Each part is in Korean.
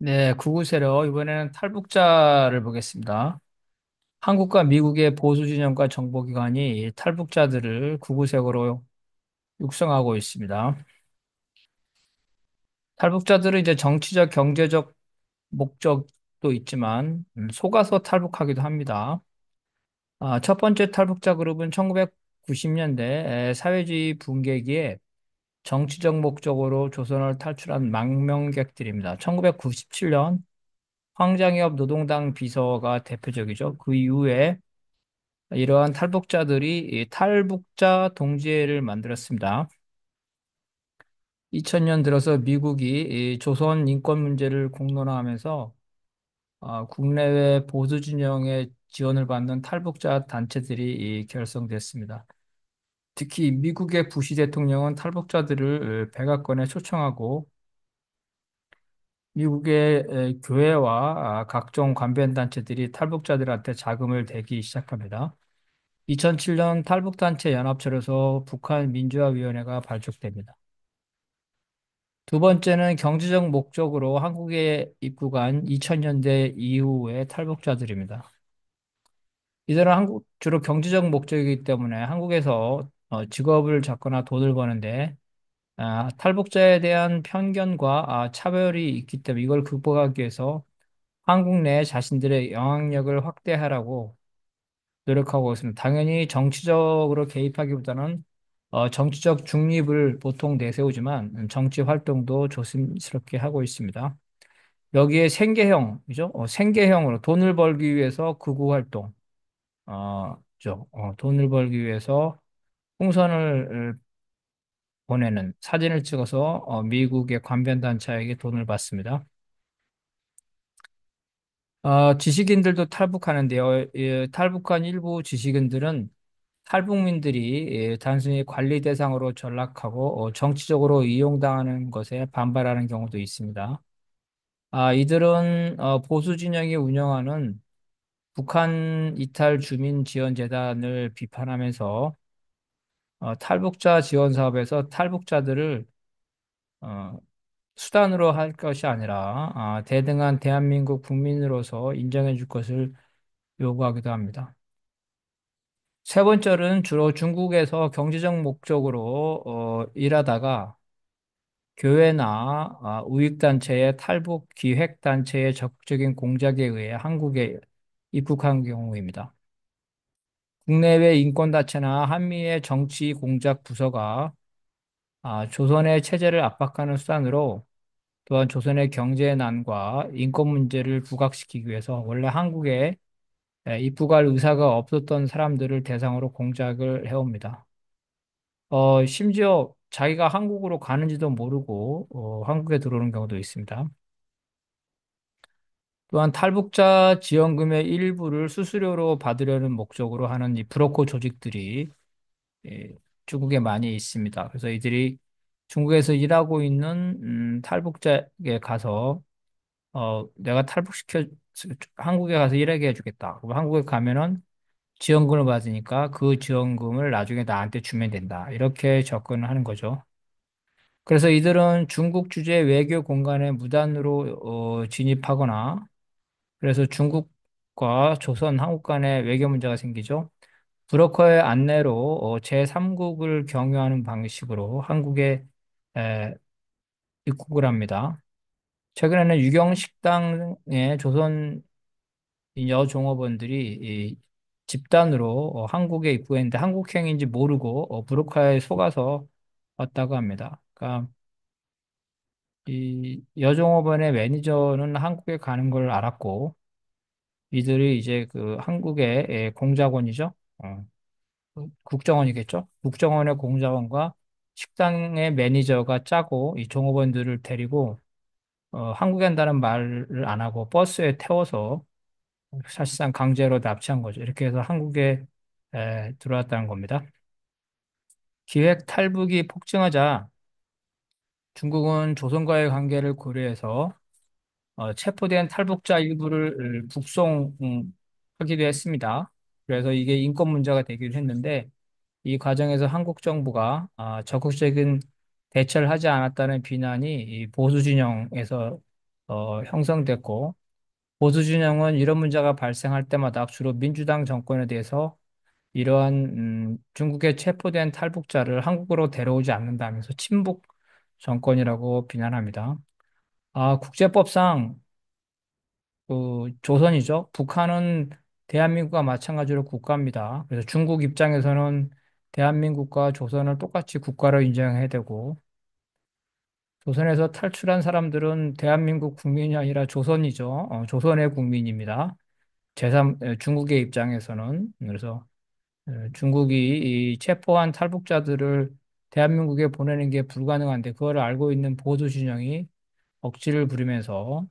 네, 구구세로 이번에는 탈북자를 보겠습니다. 한국과 미국의 보수 진영과 정보기관이 이 탈북자들을 구구색으로 육성하고 있습니다. 탈북자들은 이제 정치적, 경제적 목적도 있지만 속아서 탈북하기도 합니다. 첫 번째 탈북자 그룹은 1990년대 사회주의 붕괴기에 정치적 목적으로 조선을 탈출한 망명객들입니다. 1997년 황장엽 노동당 비서가 대표적이죠. 그 이후에 이러한 탈북자들이 이 탈북자 동지회를 만들었습니다. 2000년 들어서 미국이 이 조선 인권 문제를 공론화하면서 국내외 보수 진영의 지원을 받는 탈북자 단체들이 결성됐습니다. 특히 미국의 부시 대통령은 탈북자들을 백악관에 초청하고 미국의 교회와 각종 관변 단체들이 탈북자들한테 자금을 대기 시작합니다. 2007년 탈북단체 연합체로서 북한민주화위원회가 발족됩니다. 두 번째는 경제적 목적으로 한국에 입국한 2000년대 이후의 탈북자들입니다. 이들은 주로 경제적 목적이기 때문에 한국에서 직업을 잡거나 돈을 버는데 탈북자에 대한 편견과 차별이 있기 때문에 이걸 극복하기 위해서 한국 내 자신들의 영향력을 확대하라고 노력하고 있습니다. 당연히 정치적으로 개입하기보다는 정치적 중립을 보통 내세우지만 정치 활동도 조심스럽게 하고 있습니다. 여기에 생계형이죠. 생계형으로 돈을 벌기 위해서 극우 활동, 돈을 벌기 위해서 풍선을 보내는 사진을 찍어서 미국의 관변 단체에게 돈을 받습니다. 지식인들도 탈북하는데요. 탈북한 일부 지식인들은 탈북민들이 단순히 관리 대상으로 전락하고 정치적으로 이용당하는 것에 반발하는 경우도 있습니다. 이들은 보수 진영이 운영하는 북한 이탈 주민 지원 재단을 비판하면서 탈북자 지원 사업에서 탈북자들을 어, 수단으로 할 것이 아니라 대등한 대한민국 국민으로서 인정해 줄 것을 요구하기도 합니다. 세 번째는 주로 중국에서 경제적 목적으로 일하다가 교회나 우익단체의 탈북 기획단체의 적극적인 공작에 의해 한국에 입국한 경우입니다. 국내외 인권단체나 한미의 정치 공작 부서가 조선의 체제를 압박하는 수단으로 또한 조선의 경제난과 인권 문제를 부각시키기 위해서 원래 한국에 입국할 의사가 없었던 사람들을 대상으로 공작을 해옵니다. 심지어 자기가 한국으로 가는지도 모르고 한국에 들어오는 경우도 있습니다. 또한 탈북자 지원금의 일부를 수수료로 받으려는 목적으로 하는 이 브로커 조직들이 예, 중국에 많이 있습니다. 그래서 이들이 중국에서 일하고 있는 탈북자에게 가서 내가 한국에 가서 일하게 해주겠다. 그럼 한국에 가면은 지원금을 받으니까 그 지원금을 나중에 나한테 주면 된다. 이렇게 접근을 하는 거죠. 그래서 이들은 중국 주재 외교 공간에 무단으로 진입하거나 그래서 중국과 조선, 한국 간에 외교 문제가 생기죠. 브로커의 안내로 제3국을 경유하는 방식으로 한국에 에, 입국을 합니다. 최근에는 유경식당의 조선 여종업원들이 집단으로 한국에 입국했는데 한국행인지 모르고 브로커에 속아서 왔다고 합니다. 그러니까 이 여종업원의 매니저는 한국에 가는 걸 알았고 이들이 이제 그 한국의 공작원이죠. 국정원이겠죠. 국정원의 공작원과 식당의 매니저가 짜고 이 종업원들을 데리고 한국에 간다는 말을 안 하고 버스에 태워서 사실상 강제로 납치한 거죠. 이렇게 해서 한국에 들어왔다는 겁니다. 기획 탈북이 폭증하자 중국은 조선과의 관계를 고려해서 체포된 탈북자 일부를 북송하기도 했습니다. 그래서 이게 인권 문제가 되기도 했는데 이 과정에서 한국 정부가 적극적인 대처를 하지 않았다는 비난이 이 보수 진영에서 형성됐고 보수 진영은 이런 문제가 발생할 때마다 주로 민주당 정권에 대해서 이러한 중국에 체포된 탈북자를 한국으로 데려오지 않는다면서 친북 정권이라고 비난합니다. 국제법상 조선이죠. 북한은 대한민국과 마찬가지로 국가입니다. 그래서 중국 입장에서는 대한민국과 조선을 똑같이 국가로 인정해야 되고 조선에서 탈출한 사람들은 대한민국 국민이 아니라 조선이죠. 조선의 국민입니다. 중국의 입장에서는 그래서 중국이 이 체포한 탈북자들을 대한민국에 보내는 게 불가능한데 그걸 알고 있는 보수 진영이 억지를 부리면서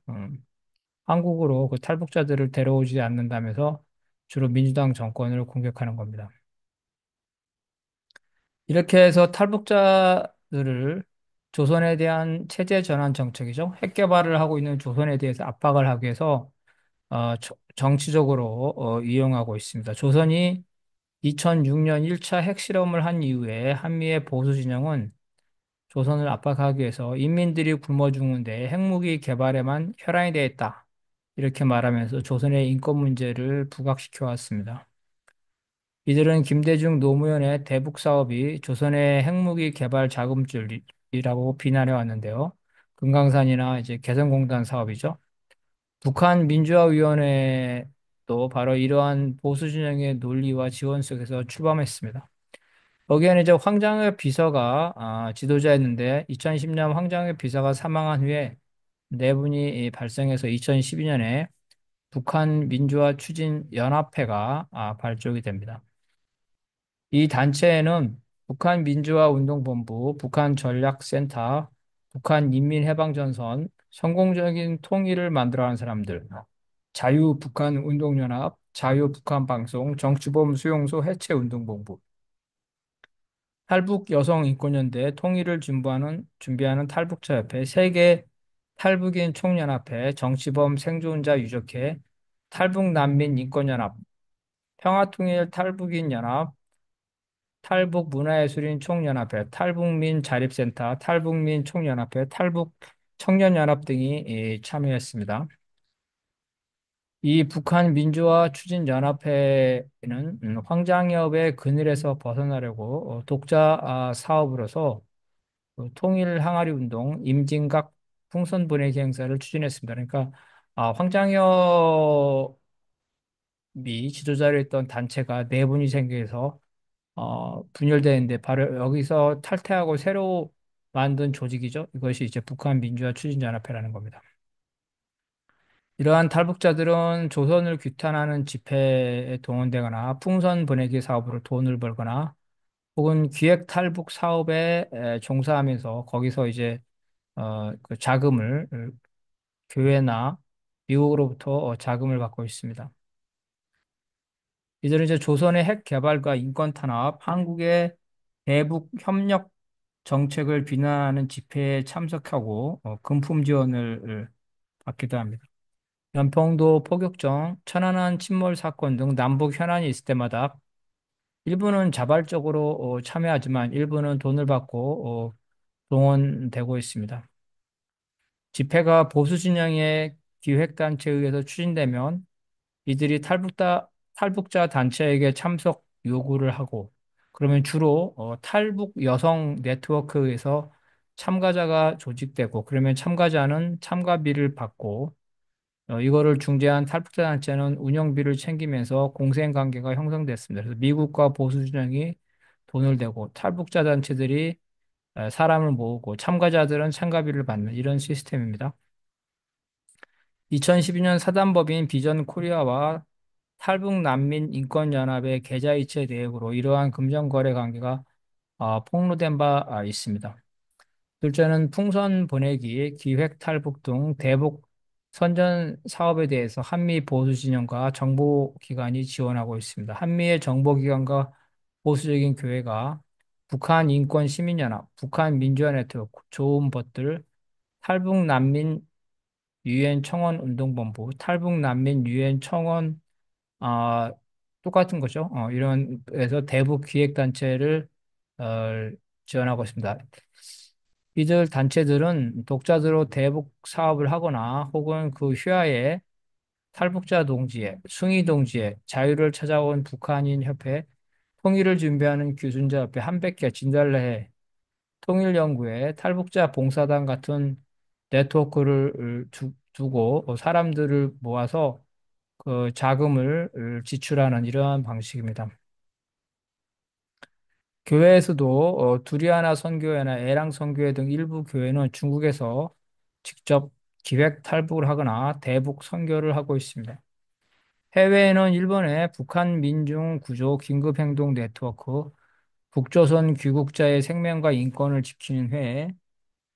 한국으로 그 탈북자들을 데려오지 않는다면서 주로 민주당 정권을 공격하는 겁니다. 이렇게 해서 탈북자들을 조선에 대한 체제 전환 정책이죠. 핵 개발을 하고 있는 조선에 대해서 압박을 하기 위해서 정치적으로 이용하고 있습니다. 조선이 2006년 1차 핵실험을 한 이후에 한미의 보수 진영은 조선을 압박하기 위해서 인민들이 굶어 죽는데 핵무기 개발에만 혈안이 되어 있다. 이렇게 말하면서 조선의 인권 문제를 부각시켜 왔습니다. 이들은 김대중 노무현의 대북 사업이 조선의 핵무기 개발 자금줄이라고 비난해 왔는데요. 금강산이나 이제 개성공단 사업이죠. 북한 민주화위원회도 바로 이러한 보수 진영의 논리와 지원 속에서 출범했습니다. 거기에는 이제 황장엽 비서가 지도자였는데 2010년 황장엽 비서가 사망한 후에 내분이 발생해서 2012년에 북한 민주화 추진 연합회가 발족이 됩니다. 이 단체에는 북한 민주화운동본부, 북한 전략센터, 북한인민해방전선, 성공적인 통일을 만들어가는 사람들, 자유북한운동연합, 자유북한방송, 정치범 수용소 해체운동본부, 탈북여성인권연대, 통일을 준비하는 탈북자협회, 세계 탈북인 총연합회, 정치범 생존자 유족회, 탈북난민인권연합, 평화통일 탈북인연합, 탈북문화예술인 총연합회, 탈북민 자립센터, 탈북민 총연합회, 탈북청년연합 등이 참여했습니다. 이 북한 민주화 추진연합회는 황장엽의 그늘에서 벗어나려고 독자 사업으로서 통일 항아리 운동, 임진각 풍선 분해기 행사를 추진했습니다. 그러니까 황장엽이 지도자로 했던 단체가 내분이 생겨서 분열되는데 바로 여기서 탈퇴하고 새로 만든 조직이죠. 이것이 이제 북한 민주화 추진연합회라는 겁니다. 이러한 탈북자들은 조선을 규탄하는 집회에 동원되거나 풍선 보내기 사업으로 돈을 벌거나 혹은 기획 탈북 사업에 종사하면서 거기서 이제 그 자금을 교회나 미국으로부터 자금을 받고 있습니다. 이들은 이제 조선의 핵 개발과 인권 탄압, 한국의 대북 협력 정책을 비난하는 집회에 참석하고 금품 지원을 받기도 합니다. 연평도 포격정, 천안함 침몰 사건 등 남북 현안이 있을 때마다 일부는 자발적으로 참여하지만 일부는 돈을 받고 동원되고 있습니다. 집회가 보수 진영의 기획단체에 의해서 추진되면 이들이 탈북자 단체에게 참석 요구를 하고 그러면 주로 탈북 여성 네트워크에서 참가자가 조직되고 그러면 참가자는 참가비를 받고 이거를 중재한 탈북자 단체는 운영비를 챙기면서 공생관계가 형성됐습니다. 그래서 미국과 보수 진영이 돈을 대고 탈북자 단체들이 사람을 모으고 참가자들은 참가비를 받는 이런 시스템입니다. 2012년 사단법인 비전 코리아와 탈북난민 인권연합의 계좌이체 내역으로 이러한 금전거래 관계가 폭로된 바 있습니다. 둘째는 풍선 보내기, 기획 탈북 등 대북 선전 사업에 대해서 한미 보수 진영과 정보기관이 지원하고 있습니다. 한미의 정보기관과 보수적인 교회가 북한 인권 시민연합, 북한 민주화 네트워크, 좋은 것들, 탈북 난민 유엔 청원 운동본부, 탈북 난민 유엔 청원 아, 똑같은 거죠. 이런 에서 대북 기획단체를 어, 지원하고 있습니다. 이들 단체들은 독자적으로 대북 사업을 하거나 혹은 그 휘하에 탈북자 동지회, 숭이 동지회, 자유를 찾아온 북한인 협회, 통일을 준비하는 규순자 협회, 한백회, 진달래회, 통일연구회, 탈북자 봉사단 같은 네트워크를 두고 사람들을 모아서 그 자금을 지출하는 이러한 방식입니다. 교회에서도 두리아나 선교회나 애랑 선교회 등 일부 교회는 중국에서 직접 기획 탈북을 하거나 대북 선교를 하고 있습니다. 해외에는 일본의 북한 민중 구조 긴급행동 네트워크, 북조선 귀국자의 생명과 인권을 지키는 회에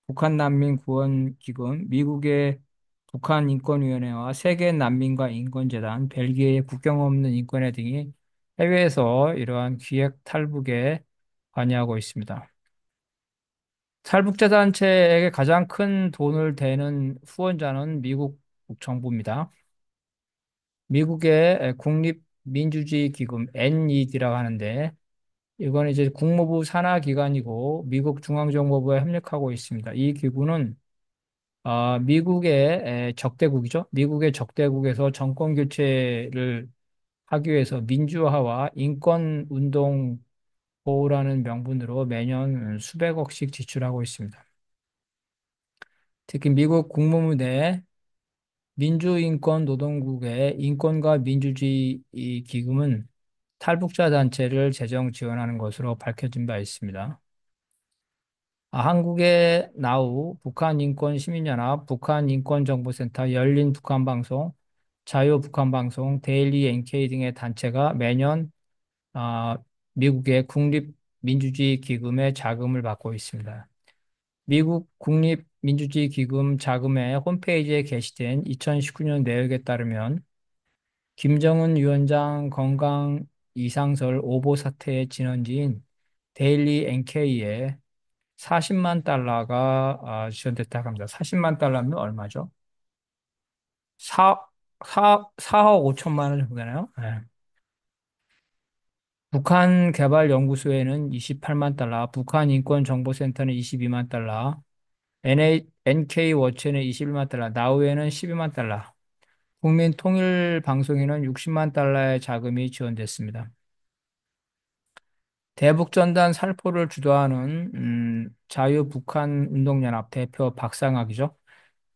북한 난민 구원 기금, 미국의 북한 인권위원회와 세계 난민과 인권재단, 벨기에의 국경 없는 인권회 등이 해외에서 이러한 기획 탈북에 관여하고 있습니다. 탈북자 단체에게 가장 큰 돈을 대는 후원자는 미국 정부입니다. 미국의 국립민주주의 기금 NED라고 하는데 이건 이제 국무부 산하 기관이고 미국 중앙정보부에 협력하고 있습니다. 이 기구는 미국의 적대국이죠. 미국의 적대국에서 정권 교체를 하기 위해서 민주화와 인권 운동 보호라는 명분으로 매년 수백억씩 지출하고 있습니다. 특히 미국 국무부 내 민주인권노동국의 인권과 민주주의 이 기금은 탈북자 단체를 재정 지원하는 것으로 밝혀진 바 있습니다. 한국의 나우, 북한인권시민연합, 북한인권정보센터, 열린북한방송, 자유북한방송, 데일리 NK 등의 단체가 매년 아, 미국의 국립민주주의 기금의 자금을 받고 있습니다. 미국 국립민주주의 기금 자금의 홈페이지에 게시된 2019년 내역에 따르면 김정은 위원장 건강 이상설 오보 사태의 진원지인 데일리 NK에 40만 달러가 지원됐다고 합니다. 40만 달러면 얼마죠? 4, 4억 5천만 원 정도 되나요? 네. 북한 개발연구소에는 28만 달러, 북한인권정보센터는 22만 달러, NK워치는 21만 달러, 나우에는 12만 달러, 국민통일방송에는 60만 달러의 자금이 지원됐습니다. 대북전단 살포를 주도하는 자유북한운동연합 대표 박상학이죠.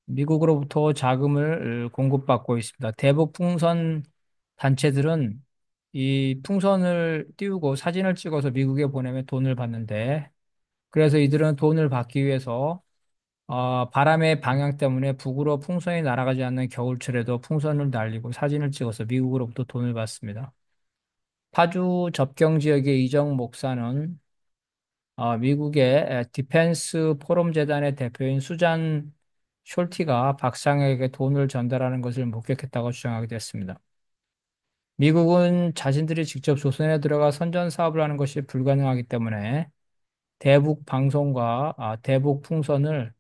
미국으로부터 자금을 공급받고 있습니다. 대북 풍선 단체들은 이 풍선을 띄우고 사진을 찍어서 미국에 보내면 돈을 받는데, 그래서 이들은 돈을 받기 위해서 바람의 방향 때문에 북으로 풍선이 날아가지 않는 겨울철에도 풍선을 날리고 사진을 찍어서 미국으로부터 돈을 받습니다. 파주 접경 지역의 이정 목사는 미국의 디펜스 포럼 재단의 대표인 수잔 숄티가 박상에게 돈을 전달하는 것을 목격했다고 주장하게 됐습니다. 미국은 자신들이 직접 조선에 들어가 선전 사업을 하는 것이 불가능하기 때문에 대북 방송과 대북 풍선을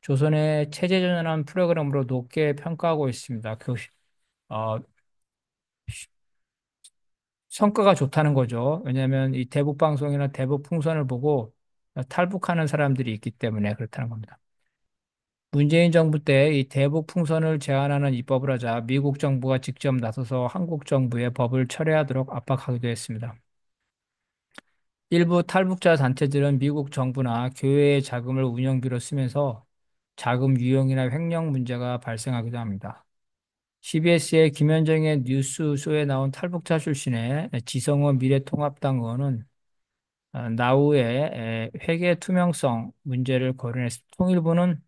조선의 체제전환 프로그램으로 높게 평가하고 있습니다. 어, 성과가 좋다는 거죠. 왜냐하면 이 대북 방송이나 대북 풍선을 보고 탈북하는 사람들이 있기 때문에 그렇다는 겁니다. 문재인 정부 때 이 대북 풍선을 제한하는 입법을 하자 미국 정부가 직접 나서서 한국 정부의 법을 철회하도록 압박하기도 했습니다. 일부 탈북자 단체들은 미국 정부나 교회의 자금을 운영비로 쓰면서 자금 유용이나 횡령 문제가 발생하기도 합니다. CBS의 김현정의 뉴스쇼에 나온 탈북자 출신의 지성원 미래통합당 의원은 나우의 회계 투명성 문제를 거론했습니다. 통일부는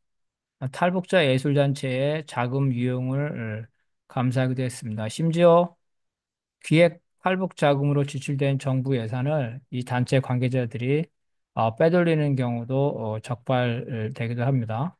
탈북자 예술단체의 자금 유용을 감사하기도 했습니다. 심지어 기획 탈북 자금으로 지출된 정부 예산을 이 단체 관계자들이 빼돌리는 경우도 적발되기도 합니다.